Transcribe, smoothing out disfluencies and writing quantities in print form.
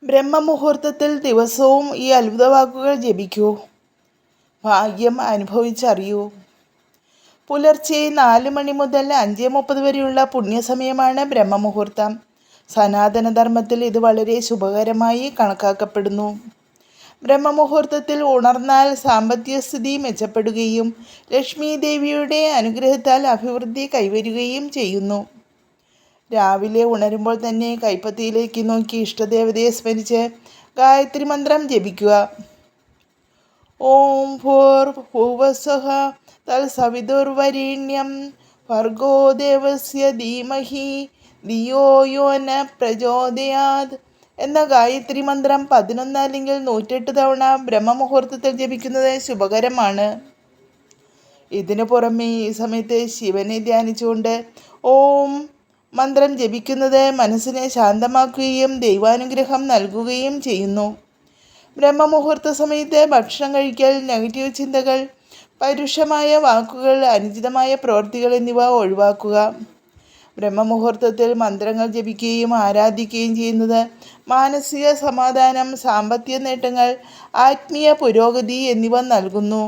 ബ്രഹ്മമുഹൂർത്തത്തിൽ ദിവസവും ഈ അത്ഭുത വാക്കുകൾ ജപിക്കൂ. ഭാഗ്യം അനുഭവിച്ചറിയൂ. പുലർച്ചെ 4 മണി മുതൽ 5:30 വരെയുള്ള പുണ്യസമയമാണ് ബ്രഹ്മമുഹൂർത്തം. സനാതനധർമ്മത്തിൽ ഇത് വളരെ ശുഭകരമായി കണക്കാക്കപ്പെടുന്നു. ബ്രഹ്മമുഹൂർത്തത്തിൽ ഉണർന്നാൽ സാമ്പത്തികസ്ഥിതി മെച്ചപ്പെടുകയും ലക്ഷ്മി ദേവിയുടെ അനുഗ്രഹത്താൽ അഭിവൃദ്ധി കൈവരുകയും ചെയ്യുന്നു. രാവിലെ ഉണരുമ്പോൾ തന്നെ കൈപ്പത്തിയിലേക്ക് നോക്കി ഇഷ്ടദേവതയെ സ്മരിച്ച് ഗായത്രി മന്ത്രം ജപിക്കുക. ഓം ഭൂർഭുവസ്വഃ തത്സവിതുർവരേണ്യം ഭർഗോ ദേവസ്യ ധീമഹി ധിയോ യോ ന പ്രചോദയാത് എന്ന ഗായത്രി മന്ത്രം 11 അല്ലെങ്കിൽ 108 തവണ ബ്രഹ്മമുഹൂർത്തത്തിൽ ജപിക്കുന്നത് ശുഭകരമാണ്. ഇതിനു പുറമെ ഈ സമയത്ത് ശിവനെ ധ്യാനിച്ചുകൊണ്ട് ഓം മന്ത്രം ജപിക്കുന്നത് മനസ്സിനെ ശാന്തമാക്കുകയും ദൈവാനുഗ്രഹം നൽകുകയും ചെയ്യുന്നു. ബ്രഹ്മമുഹൂർത്ത സമയത്ത് ഭക്ഷണം കഴിക്കൽ, നെഗറ്റീവ് ചിന്തകൾ, പരുഷമായ വാക്കുകൾ, അനുചിതമായ പ്രവൃത്തികൾ എന്നിവ ഒഴിവാക്കുക. ബ്രഹ്മമുഹൂർത്തത്തിൽ മന്ത്രങ്ങൾ ജപിക്കുകയും ആരാധിക്കുകയും ചെയ്യുന്നത് മാനസിക സമാധാനം, സാമ്പത്തിക നേട്ടങ്ങൾ, ആത്മീയ പുരോഗതി എന്നിവ നൽകുന്നു.